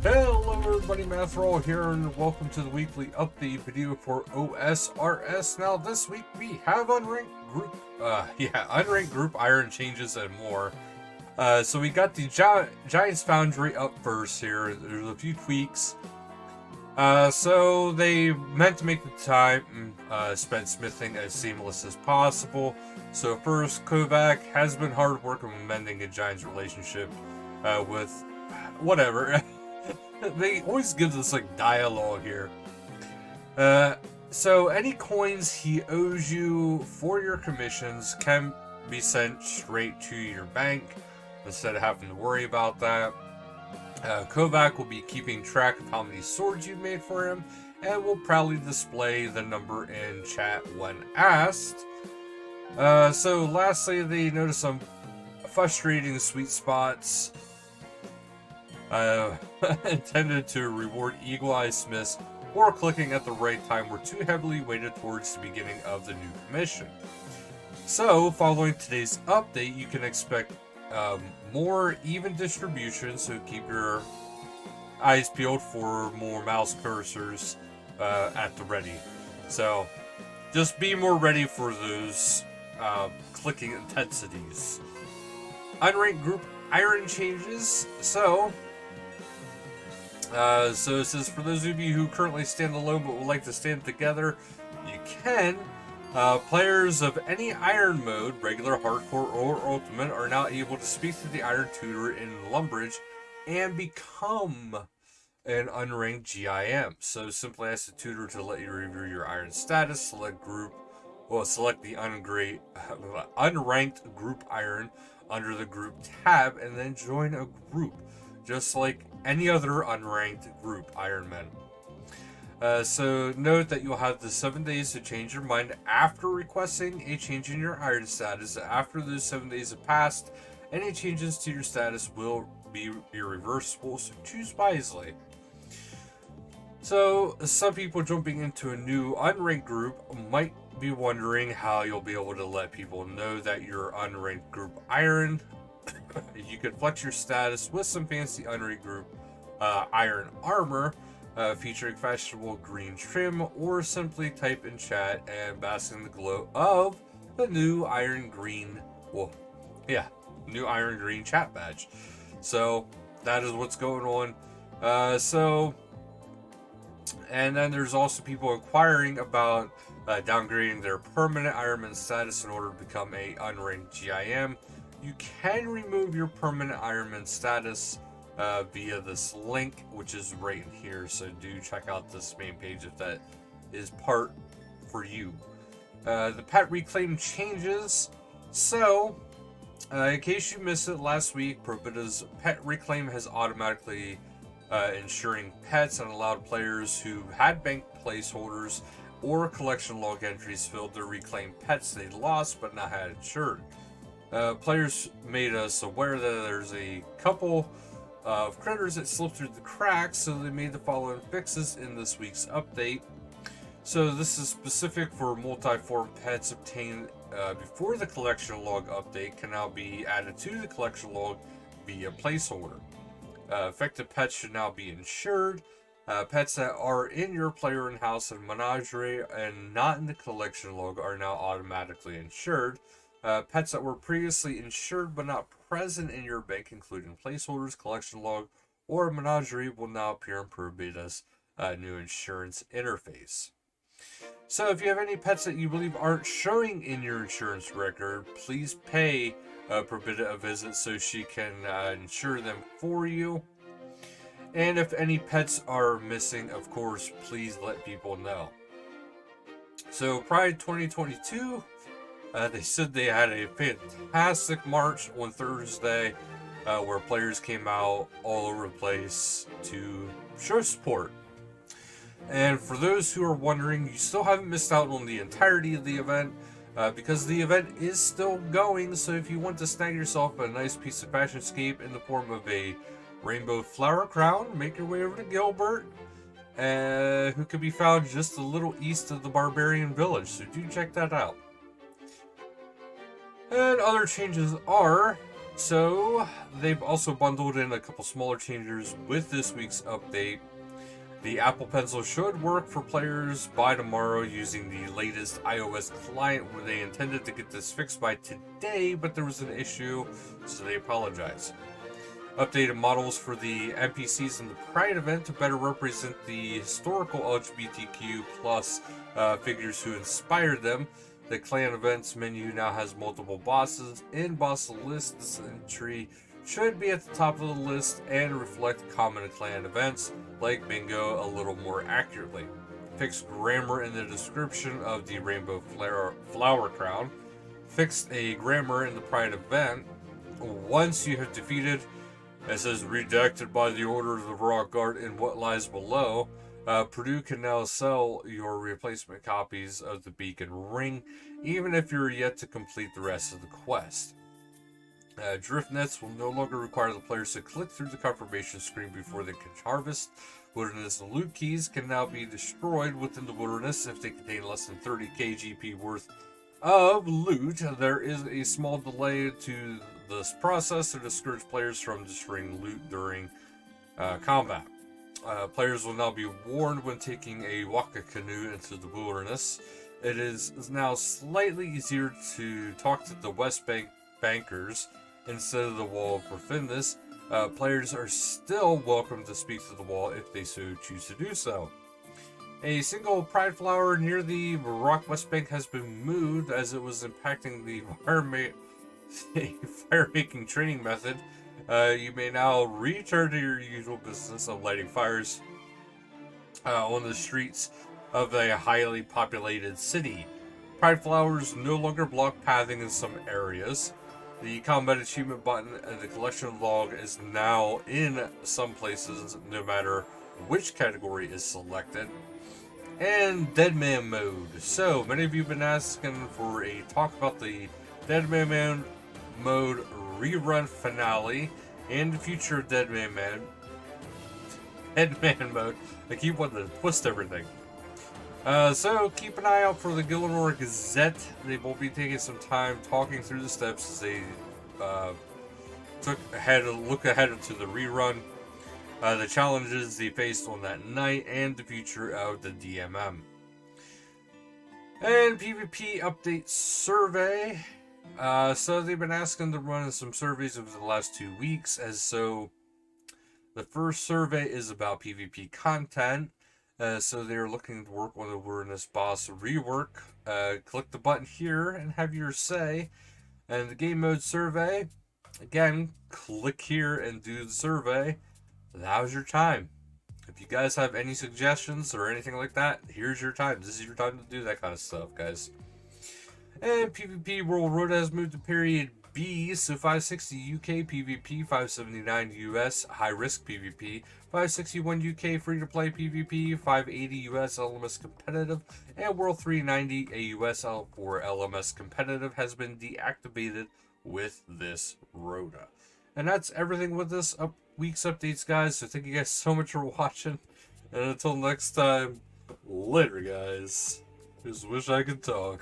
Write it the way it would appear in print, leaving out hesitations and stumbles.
Hello everybody, Manithral here, and welcome to the weekly update video for OSRS. Now this week we have unranked group iron changes and more. So we got the Giants Foundry up first here. There's a few tweaks. So they meant to make the time spent smithing as seamless as possible. So first, Kovac has been hard work on mending a Giants relationship with whatever. They always give this like dialogue here. So any coins he owes you for your commissions can be sent straight to your bank instead of having to worry about that. Kovac will be keeping track of how many swords you've made for him and will proudly display the number in chat when asked. So lastly, they noticed some frustrating sweet spots intended to reward eagle-eyed smiths or clicking at the right time were too heavily weighted towards the beginning of the new commission. So, following today's update, you can expect more even distribution, so keep your eyes peeled for more mouse cursors at the ready. So, just be more ready for those clicking intensities. Unranked group iron changes. So it says, for those of you who currently stand alone but would like to stand together, you can. Players of any iron mode, regular, hardcore, or ultimate, are now able to speak to the iron tutor in Lumbridge and become an unranked GIM. So simply ask the tutor to let you review your iron status, select the unranked group iron under the group tab, and then join a group, just like any other unranked group Ironmen. So note that you'll have the 7 days to change your mind after requesting a change in your iron status. After those 7 days have passed, any changes to your status will be irreversible, so choose wisely. So some people jumping into a new unranked group might be wondering how you'll be able to let people know that you're unranked group iron. You can flex your status with some fancy unranked group iron armor featuring fashionable green trim, or simply type in chat and bask in the glow of the new iron green chat badge. So that is what's going on. And then there's also people inquiring about downgrading their permanent Ironman status in order to become a unranked GIM. You can remove your permanent Ironman status via this link, which is right in here. So do check out this main page if that is part for you. The pet reclaim changes. So, in case you missed it last week, Probita's pet reclaim has automatically ensuring pets and allowed players who had bank placeholders or collection log entries filled to reclaim pets they lost but not had insured. Players made us aware that there's a couple of critters that slipped through the cracks, so they made the following fixes in this week's update. So this is specific for multi-form pets obtained before the collection log update can now be added to the collection log via placeholder. Affected pets should now be insured. Pets that are in your player in-house and menagerie and not in the collection log are now automatically insured. Pets that were previously insured but not present in your bank, including placeholders, collection log, or menagerie, will now appear in Probita's new insurance interface. So if you have any pets that you believe aren't showing in your insurance record, please pay Probita a visit so she can insure them for you. And if any pets are missing, of course, please let people know. So Pride 2022, they said they had a fantastic march on Thursday where players came out all over the place to show support. And for those who are wondering, you still haven't missed out on the entirety of the event because the event is still going. So if you want to snag yourself a nice piece of fashionscape in the form of a rainbow flower crown, make your way over to Gilbert, who can be found just a little east of the Barbarian Village. So do check that out. And other changes are So they've also bundled in a couple smaller changes with this week's update. The Apple Pencil should work for players by tomorrow using the latest iOS client, where they intended to get this fixed by today, but there was an issue, so they apologize. Updated models for the NPCs in the Pride event to better represent the historical LGBTQ plus figures who inspired them. The clan events menu now has multiple bosses. In boss list, this entry should be at the top of the list and reflect common clan events like bingo a little more accurately. Fixed grammar in the description of the rainbow flower crown. Fixed a grammar in the Pride event. Once you have defeated, it says redacted by the order of the rock guard in what lies below. Purdue can now sell your replacement copies of the beacon ring, even if you're yet to complete the rest of the quest. Drift nets will no longer require the players to click through the confirmation screen before they can harvest. Wilderness loot keys can now be destroyed within the wilderness if they contain less than 30 KGP worth of loot. There is a small delay to this process to discourage players from destroying loot during combat. Players will now be warned when taking a waka canoe into the wilderness. It is now slightly easier to talk to the West Bank bankers instead of the Wall of Profundus. Players are still welcome to speak to the wall if they so choose to do so. A single pride flower near the Rock West Bank has been moved as it was impacting the fire-making training method. You may now return to your usual business of lighting fires on the streets of a highly populated city. Pride flowers no longer block pathing in some areas. The combat achievement button and the collection log is now in some places, no matter which category is selected. And Deadman mode. So, many of you have been asking for a talk about the Deadman mode rerun finale and the future of Deadman mode. I keep wanting to twist everything. So keep an eye out for the Gillinor Gazette. They will be taking some time talking through the steps as they look ahead to the rerun, the challenges they faced on that night, and the future of the DMM. And PvP update survey. So they've been asking to run some surveys over the last 2 weeks. The first survey is about PvP content. So they're looking to work on the Wilderness Boss rework. Click the button here and have your say. And the game mode survey, again, click here and do the survey. Now's your time. If you guys have any suggestions or anything like that, here's your time. This is your time to do that kind of stuff, guys. And PvP World Road has moved to period B, so 560 UK PvP, 579 US high risk PvP, 561 UK free to play PvP, 580 US LMS competitive, and World 390 a US for LMS competitive has been deactivated with this rota. And that's everything with this week's updates, guys. So thank you guys so much for watching, and until next time, later, guys. Just wish I could talk.